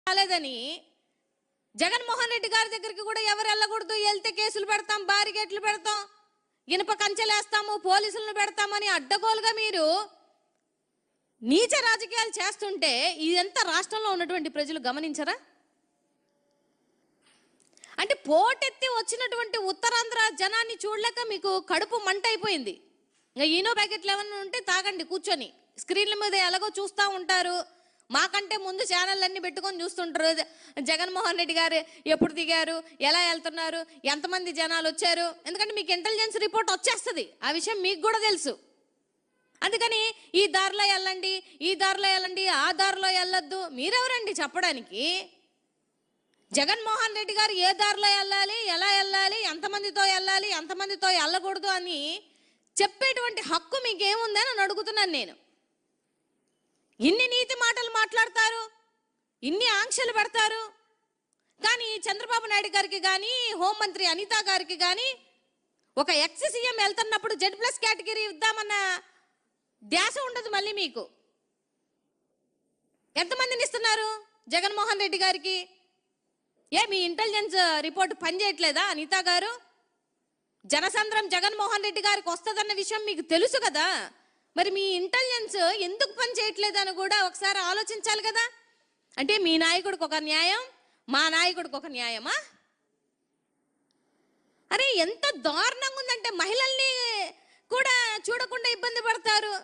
రాలేదని జగన్మోహన్ రెడ్డి గారి దగ్గరికి కూడా ఎవరు వెళ్ళకూడదు, వెళ్తే కేసులు పెడతాం, బారిగేట్లు పెడతాం, ఇనుప కంచెలేస్తాము, పోలీసులను పెడతామని అడ్డగోలుగా మీరు నీచ రాజకీయాలు చేస్తుంటే ఇదంతా రాష్ట్రంలో ఉన్నటువంటి ప్రజలు గమనించరా? అంటే పోటెత్తి వచ్చినటువంటి ఉత్తరాంధ్ర జనాన్ని చూడలేక మీకు కడుపు మంట అయిపోయింది. ఇంకా ఈనో ప్యాకెట్లు ఏమన్నా ఉంటే తాగండి కూర్చొని, స్క్రీన్ల మీద ఎలాగో చూస్తూ ఉంటారు. మాకంటే ముందు ఛానళ్ళన్నీ పెట్టుకొని చూస్తుంటారు. జగన్మోహన్ రెడ్డి గారు ఎప్పుడు దిగారు, ఎలా వెళ్తున్నారు, ఎంతమంది జనాలు వచ్చారు, ఎందుకంటే మీకు ఇంటెలిజెన్స్ రిపోర్ట్ వచ్చేస్తుంది, ఆ విషయం మీకు కూడా తెలుసు. అందుకని ఈ దారిలో వెళ్ళండి, ఈ దారిలో వెళ్ళండి, ఆ దారిలో వెళ్ళొద్దు. మీరెవరండి చెప్పడానికి? జగన్మోహన్ రెడ్డి గారు ఏ దారిలో వెళ్ళాలి, ఎలా వెళ్ళాలి, ఎంతమందితో వెళ్ళాలి, ఎంతమందితో వెళ్ళకూడదు అని చెప్పేటువంటి హక్కు మీకేముందని అని అడుగుతున్నాను నేను. ఇన్ని నీతి మాటలు మాట్లాడతారు, ఇన్ని ఆంక్షలు పెడతారు, కానీ చంద్రబాబు నాయుడు గారికి కానీ హోంమంత్రి అనిత గారికి కానీ ఒక ఎక్స్ సీఎం వెళ్తున్నప్పుడు Z+ కేటగిరీ ఇద్దామన్న ధ్యాస ఉండదు. మళ్ళీ మీకు ఎంతమందిని ఇస్తున్నారు జగన్మోహన్ రెడ్డి గారికి? మీ ఇంటెలిజెన్స్ రిపోర్ట్ పనిచేయట్లేదా అనిత గారు? జనసంద్రం జగన్మోహన్ రెడ్డి గారికి వస్తుందన్న విషయం మీకు తెలుసు కదా, మరి మీ ఇంటెలిజెన్స్ ఎందుకు పని చేయట్లేదని కూడా ఒకసారి ఆలోచించాలి కదా. అంటే మీ నాయకుడికి ఒక న్యాయం, మా నాయకుడికి ఒక న్యాయమా? అరే ఎంత దారుణంగా ఉందంటే మహిళల్ని కూడా చూడకుండా ఇబ్బంది పడతారు.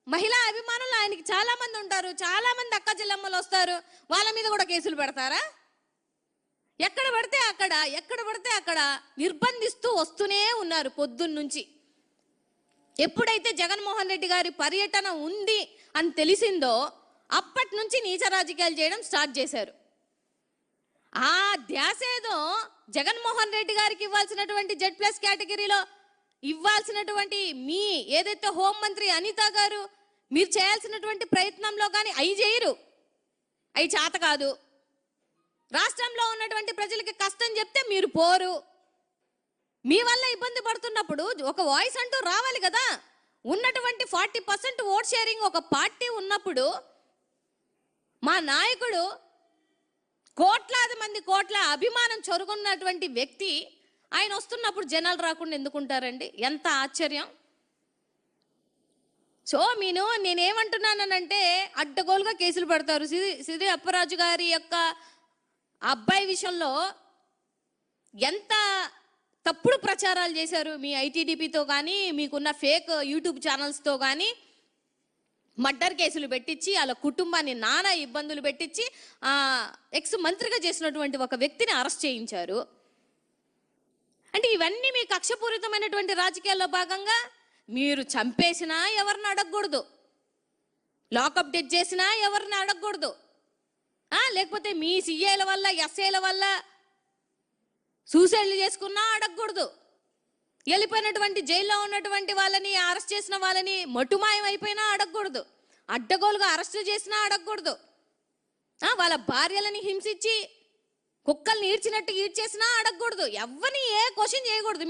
మహిళా అభిమానులు ఆయనకి చాలా మంది ఉంటారు, చాలా మంది అక్క చెల్లెమ్మలు వస్తారు, వాళ్ళ మీద కూడా కేసులు పెడతారా? ఎక్కడ పడితే అక్కడ నిర్బంధిస్తూ వస్తూనే ఉన్నారు పొద్దున్నుంచి. ఎప్పుడైతే జగన్మోహన్ రెడ్డి గారి పర్యటన ఉంది అని తెలిసిందో అప్పటి నుంచి నీచ రాజకీయాలు చేయడం స్టార్ట్ చేశారు. ఆ ధ్యాస ఏదో జగన్మోహన్ రెడ్డి గారికి ఇవ్వాల్సినటువంటి Z+ కేటగిరీలో ఇవ్వాల్సినటువంటి మీ ఏదైతే హోంమంత్రి అనిత గారు మీరు చేయాల్సినటువంటి ప్రయత్నంలో కానీ అవి చేయరు, అవి చేత కాదు. రాష్ట్రంలో ఉన్నటువంటి ప్రజలకి కష్టం చెప్తే మీరు పోరు. మీ వల్ల ఇబ్బంది పడుతున్నప్పుడు ఒక వాయిస్ అంటూ రావాలి కదా. ఉన్నటువంటి 40% ఓట్ షేరింగ్ ఒక పార్టీ ఉన్నప్పుడు మా నాయకుడు కోట్లాది మంది కోట్ల అభిమానం చొరుగున్నటువంటి వ్యక్తి ఆయన వస్తున్నప్పుడు జనాలు రాకుండా ఎందుకుంటారండి? ఎంత ఆశ్చర్యం. సో నేనేమంటున్నానంటే అడ్డగోలుగా కేసులు పెడతారు. సిరి అప్పరాజు గారి యొక్క అబ్బాయి విషయంలో ఎంత తప్పుడు ప్రచారాలు చేశారు మీ ఐటీడీపీతో కానీ మీకున్న ఫేక్ యూట్యూబ్ ఛానల్స్తో కానీ. మర్డర్ కేసులు పెట్టించి వాళ్ళ కుటుంబాన్ని నానా ఇబ్బందులు పెట్టించి ఎక్స్ మంత్రిగా చేసినటువంటి ఒక వ్యక్తిని అరెస్ట్ చేయించారు. అంటే ఇవన్నీ మీ కక్షపూరితమైనటువంటి రాజకీయాల్లో భాగంగా మీరు చంపేసినా ఎవరిని అడగకూడదు, లాకప్ డెత్ చేసినా ఎవరిని అడగకూడదు, లేకపోతే మీ సీఏల వల్ల ఎస్ఏల వల్ల సూసైడ్లు చేసుకున్నా అడగకూడదు, వెళ్ళిపోయినటువంటి జైల్లో ఉన్నటువంటి వాళ్ళని అరెస్ట్ చేసిన వాళ్ళని మటుమాయం అయిపోయినా అడగకూడదు, అడ్డగోలుగా అరెస్ట్ చేసినా అడగకూడదు, వాళ్ళ భార్యలని హింసించి కుక్కల్ని ఈడ్చినట్టు ఈడ్చేసినా అడగకూడదు, ఎవరిని ఏ క్వశ్చన్ చేయకూడదు.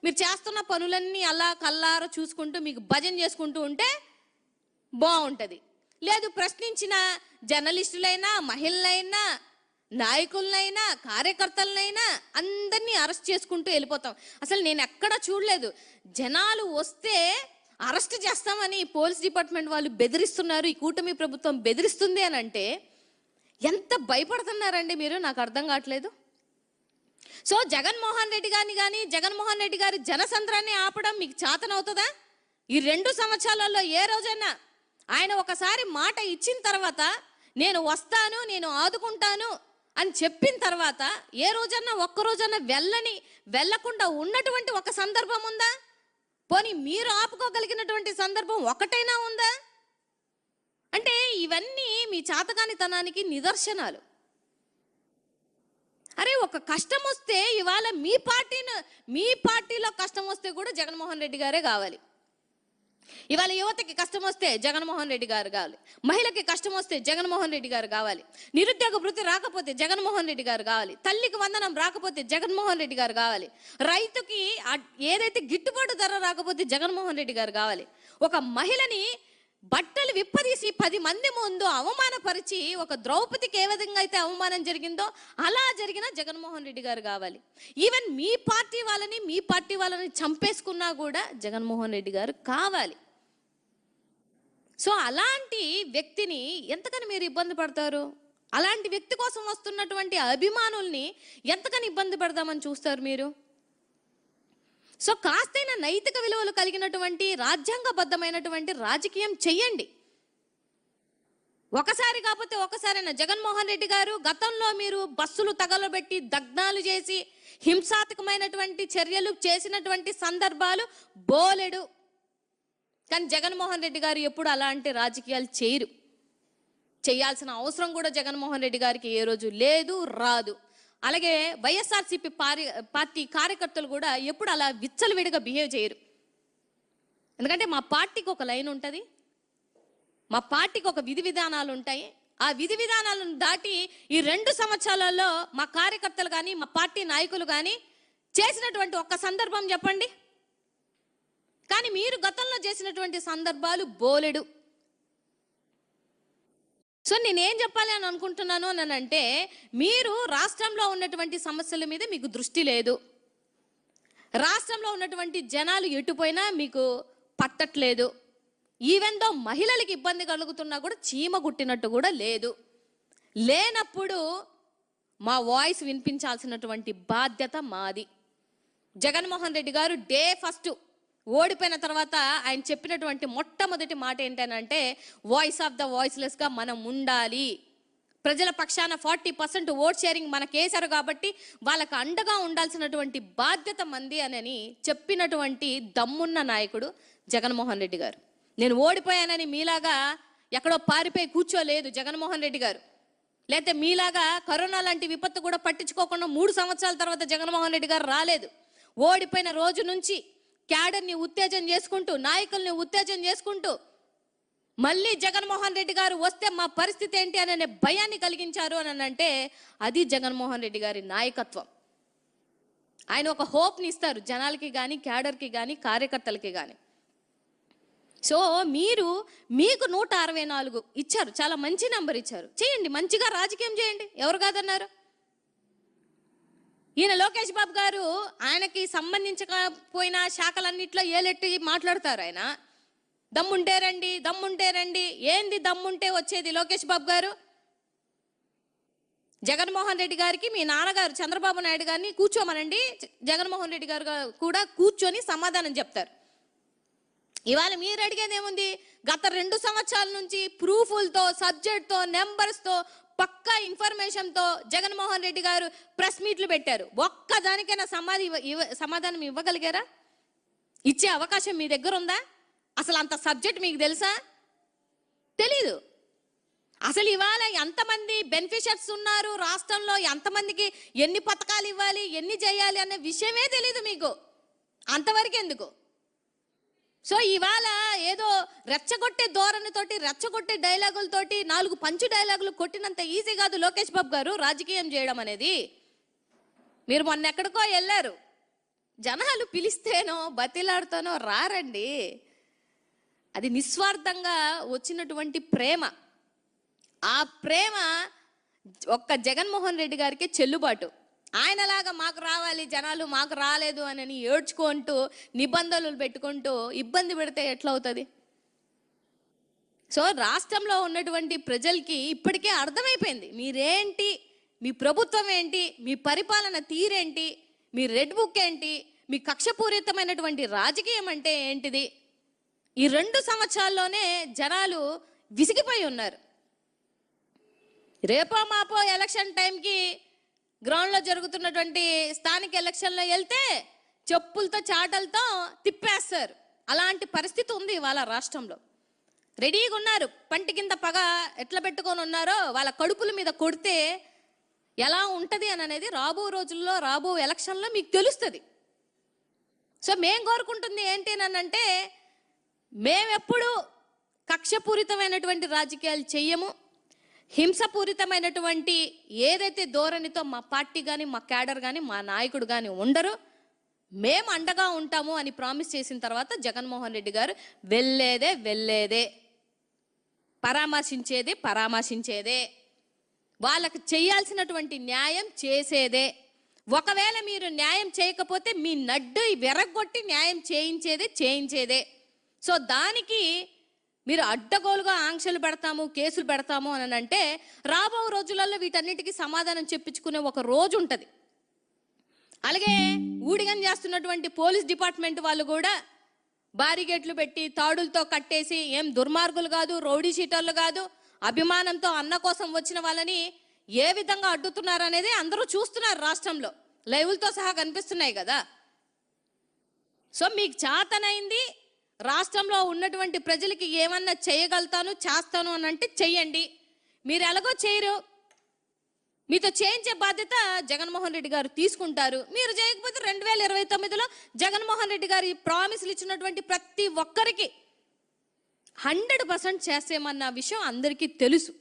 మీరు చేస్తున్న పనులన్నీ అలా కల్లారా చూసుకుంటూ మీకు భజన చేసుకుంటూ ఉంటే బాగుంటుంది. లేదు ప్రశ్నించిన జర్నలిస్టులైనా మహిళలైనా నాయకులనైనా కార్యకర్తలనైనా అందరినీ అరెస్ట్ చేసుకుంటూ వెళ్ళిపోతాం. అసలు నేను ఎక్కడా చూడలేదు జనాలు వస్తే అరెస్ట్ చేస్తామని పోలీస్ డిపార్ట్మెంట్ వాళ్ళు బెదిరిస్తున్నారు, ఈ కూటమి ప్రభుత్వం బెదిరిస్తుంది అని అంటే ఎంత భయపడుతున్నారండి మీరు? నాకు అర్థం కావట్లేదు. సో జగన్మోహన్ రెడ్డి గారిని కానీ జగన్మోహన్ రెడ్డి గారి జనసంద్రాన్ని ఆపడం మీకు చేతనవుతుందా? ఈ 2 సంవత్సరాలలో ఏ రోజైనా ఆయన ఒకసారి మాట ఇచ్చిన తర్వాత నేను వస్తాను, నేను ఆదుకుంటాను అని చెప్పిన తర్వాత ఏ రోజన్నా ఒక్కరోజన్నా వెళ్ళకుండా ఉన్నటువంటి ఒక సందర్భం ఉందా? పోనీ మీరు ఆపుకోగలిగినటువంటి సందర్భం ఒకటైనా ఉందా? అంటే ఇవన్నీ మీ చాతకానితనానికి నిదర్శనాలు. అరే ఒక కష్టం వస్తే ఇవాళ మీ పార్టీలో కష్టం వస్తే కూడా జగన్మోహన్ రెడ్డి గారే కావాలి. ఇవాళ యువతకి కష్టం వస్తే జగన్మోహన్ రెడ్డి గారు కావాలి, మహిళకి కష్టం వస్తే జగన్మోహన్ రెడ్డి గారు కావాలి, నిరుద్యోగ వృత్తి రాకపోతే జగన్మోహన్ రెడ్డి గారు కావాలి, తల్లికి వందనం రాకపోతే జగన్మోహన్ రెడ్డి గారు కావాలి, రైతుకి ఏదైతే గిట్టుబాటు ధర రాకపోతే జగన్మోహన్ రెడ్డి గారు కావాలి, ఒక మహిళని బట్టలు విప్పదీసి 10 మంది ముందు అవమానపరిచి ఒక ద్రౌపదికి ఏ విధంగా అయితే అవమానం జరిగిందో అలా జరిగిన జగన్మోహన్ రెడ్డి గారు కావాలి. ఈవెన్ మీ పార్టీ వాళ్ళని చంపేసుకున్నా కూడా జగన్మోహన్ రెడ్డి గారు కావాలి. సో అలాంటి వ్యక్తిని ఎంతకని మీరు ఇబ్బంది పడతారు? అలాంటి వ్యక్తి కోసం వస్తున్నటువంటి అభిమానుల్ని ఎంతకని ఇబ్బంది పెడదామని చూస్తారు మీరు? సో కాస్తైనా నైతిక విలువలు కలిగినటువంటి రాజ్యాంగబద్ధమైనటువంటి రాజకీయం చెయ్యండి. ఒకసారి కాకపోతే ఒకసారైనా జగన్మోహన్ రెడ్డి గారు గతంలో మీరు బస్సులు తగలబెట్టి దగ్నాలు చేసి హింసాత్మకమైనటువంటి చర్యలు చేసినటువంటి సందర్భాలు బోలెడు. కానీ జగన్మోహన్ రెడ్డి గారు ఎప్పుడు అలాంటి రాజకీయాలు చేయరు. చేయాల్సిన అవసరం కూడా జగన్మోహన్ రెడ్డి గారికి ఏ రోజు లేదు, రాదు. అలాగే వైఎస్ఆర్సీపీ పార్టీ కార్యకర్తలు కూడా ఎప్పుడు అలా విచ్చలవిడిగా బిహేవ్ చేయరు. ఎందుకంటే మా పార్టీకి ఒక లైన్ ఉంటుంది, మా పార్టీకి ఒక విధి విధానాలు ఉంటాయి. ఆ విధి విధానాలను దాటి ఈ 2 సంవత్సరాలలో మా కార్యకర్తలు కానీ మా పార్టీ నాయకులు కానీ చేసినటువంటి ఒక్క సందర్భం చెప్పండి. కానీ మీరు గతంలో చేసినటువంటి సందర్భాలు బోలెడు. సో నేనేం చెప్పాలి అని అనుకుంటున్నాను అని అంటే, మీరు రాష్ట్రంలో ఉన్నటువంటి సమస్యల మీద మీకు దృష్టి లేదు, రాష్ట్రంలో ఉన్నటువంటి జనాలు ఎటుపోయినా మీకు పట్టట్లేదు. ఈవెన్ దో మహిళలకు ఇబ్బంది కలుగుతున్నా కూడా చీమ గుట్టినట్టు కూడా లేదు. లేనప్పుడు మా వాయిస్ వినిపించాల్సినటువంటి బాధ్యత మాది. జగన్మోహన్ రెడ్డి గారు డే ఫస్ట్ ఓడిపోయిన తర్వాత ఆయన చెప్పినటువంటి మొట్టమొదటి మాట ఏంటంటే, వాయిస్ ఆఫ్ ద వాయిస్లెస్గా మనం ఉండాలి. ప్రజల పక్షాన 40% ఓట్ షేరింగ్ మనకేశారు కాబట్టి వాళ్ళకు అండగా ఉండాల్సినటువంటి బాధ్యత మంది అని చెప్పినటువంటి దమ్మున్న నాయకుడు జగన్మోహన్ రెడ్డి గారు. నేను ఓడిపోయానని మీలాగా ఎక్కడో పారిపోయి కూర్చోలేదు జగన్మోహన్ రెడ్డి గారు. లేకపోతే మీలాగా కరోనా లాంటి విపత్తు కూడా పట్టించుకోకుండా 3 సంవత్సరాల తర్వాత జగన్మోహన్ రెడ్డి గారు రాలేదు. ఓడిపోయిన రోజు నుంచి క్యాడర్ని ఉత్తేజం చేసుకుంటూ, నాయకుల్ని ఉత్తేజం చేసుకుంటూ, మళ్ళీ జగన్మోహన్ రెడ్డి గారు వస్తే మా పరిస్థితి ఏంటి అనే భయాన్ని కలిగించారు అని అంటే అది జగన్మోహన్ రెడ్డి గారి నాయకత్వం. ఆయన ఒక హోప్ని ఇస్తారు జనాలకి కానీ, క్యాడర్కి కానీ, కార్యకర్తలకి కానీ. సో మీకు 164 ఇచ్చారు, చాలా మంచి నెంబర్ ఇచ్చారు. చేయండి, మంచిగా రాజకీయం చేయండి, ఎవరు కాదన్నారు? ఈయన లోకేష్ బాబు గారు ఆయనకి సంబంధించకపోయిన శాఖలన్నింటిలో ఏలెట్టి మాట్లాడతారు. ఆయన దమ్ముంటే రండి. ఏంది దమ్ముంటే వచ్చేది? లోకేష్ బాబు గారు జగన్మోహన్ రెడ్డి గారికి మీ నాన్నగారు చంద్రబాబు నాయుడు గారిని కూర్చోమనండి, జగన్మోహన్ రెడ్డి గారు కూడా కూర్చొని సమాధానం చెప్తారు. ఇవాళ మీరు అడిగేది ఏముంది? గత 2 సంవత్సరాల నుంచి ప్రూఫ్లతో, సబ్జెక్ట్తో, నెంబర్స్తో, పక్కా ఇన్ఫర్మేషన్తో జగన్మోహన్ రెడ్డి గారు ప్రెస్ మీట్లు పెట్టారు. ఒక్కదానికైనా సమాధానం ఇవ్వగలిగారా? ఇచ్చే అవకాశం మీ దగ్గర ఉందా? అసలు అంత సబ్జెక్ట్ మీకు తెలుసా? తెలీదు. అసలు ఇవాళ ఎంతమంది బెనిఫిషియర్స్ ఉన్నారు రాష్ట్రంలో, ఎంతమందికి ఎన్ని పథకాలు ఇవ్వాలి, ఎన్ని చేయాలి అనే విషయమే తెలీదు మీకు. అంతవరకు ఎందుకు? సో ఇవాళ ఏదో రెచ్చగొట్టే ధోరణితోటి, రెచ్చగొట్టే డైలాగులతోటి 4 పంచు డైలాగులు కొట్టినంత ఈజీ కాదు లోకేష్ బాబు గారు రాజకీయం చేయడం అనేది. మీరు మొన్న ఎక్కడికో వెళ్ళారు, జనాలు పిలిస్తేనో బతిలాడుతానో రారండి. అది నిస్వార్థంగా వచ్చినటువంటి ప్రేమ. ఆ ప్రేమ ఒక్క జగన్మోహన్ రెడ్డి గారికి చెల్లుబాటు. ఆయనలాగా మాకు రావాలి జనాలు, మాకు రాలేదు అని ఏడ్చుకుంటూ నిబంధనలు పెట్టుకుంటూ ఇబ్బంది పెడితే ఎట్లా అవుతుంది? సో రాష్ట్రంలో ఉన్నటువంటి ప్రజలకి ఇప్పటికే అర్థమైపోయింది మీరేంటి, మీ ప్రభుత్వం ఏంటి, మీ పరిపాలన తీరేంటి, మీ రెడ్ బుక్ ఏంటి, మీ కక్షపూరితమైనటువంటి రాజకీయం అంటే ఏంటిది. ఈ 2 సంవత్సరాల్లోనే జనాలు విసిగిపోయి ఉన్నారు. రేపో మాపో ఎలక్షన్ టైంకి గ్రౌండ్లో జరుగుతున్నటువంటి స్థానిక ఎలక్షన్లో వెళ్తే చెప్పులతో చాటలతో తిప్పేస్తారు. అలాంటి పరిస్థితి ఉంది ఇవాళ రాష్ట్రంలో. రెడీగా ఉన్నారు, పంటి కింద పగ ఎట్లా పెట్టుకొని ఉన్నారో వాళ్ళ కడుపుల మీద కొడితే ఎలా ఉంటుంది అని అనేది రాబో రోజుల్లో, రాబో ఎలక్షన్లో మీకు తెలుస్తుంది. సో మేం కోరుకుంటుంది ఏంటి అని అంటే, మేమెప్పుడు కక్షపూరితమైనటువంటి రాజకీయాలు చెయ్యము, హింసపూరితమైనటువంటి ఏదైతే ధోరణితో మా పార్టీ కానీ, మా క్యాడర్ కానీ, మా నాయకుడు కానీ ఉండరు. మేము అండగా ఉంటాము అని ప్రామిస్ చేసిన తర్వాత జగన్మోహన్ రెడ్డి గారు వెళ్ళేదే. పరామర్శించేదే, వాళ్ళకు చేయాల్సినటువంటి న్యాయం చేసేదే. ఒకవేళ మీరు న్యాయం చేయకపోతే మీ నడ్డు విరగొట్టి న్యాయం చేయించేదే. సో దానికి మీరు అడ్డగోలుగా ఆంక్షలు పెడతాము, కేసులు పెడతాము అని అంటే రాబో రోజులలో వీటన్నిటికీ సమాధానం చెప్పించుకునే ఒక రోజు ఉంటుంది. అలాగే ఊడిగం చేస్తున్నటువంటి పోలీస్ డిపార్ట్మెంట్ వాళ్ళు కూడా బారిగేట్లు పెట్టి తాడులతో కట్టేసి ఏం దుర్మార్గులు కాదు, రౌడీ షీటర్లు కాదు, అభిమానంతో అన్న కోసం వచ్చిన వాళ్ళని ఏ విధంగా అడ్డుతున్నారు అనేది అందరూ చూస్తున్నారు. రాష్ట్రంలో లైవ్లతో సహా కనిపిస్తున్నాయి కదా. సో మీకు చేతనైంది రాష్ట్రంలో ఉన్నటువంటి ప్రజలకి ఏమన్నా చేయగలుగుతాను, చేస్తాను అని అంటే చెయ్యండి. మీరు ఎలాగో చేయరు, మీతో చేయించే బాధ్యత జగన్మోహన్ రెడ్డి గారు తీసుకుంటారు. మీరు చేయకపోతే 2029లో జగన్మోహన్ రెడ్డి గారు ఈ ప్రామిస్లు ఇచ్చినటువంటి ప్రతి ఒక్కరికి 100% చేసేమన్న విషయం అందరికీ తెలుసు.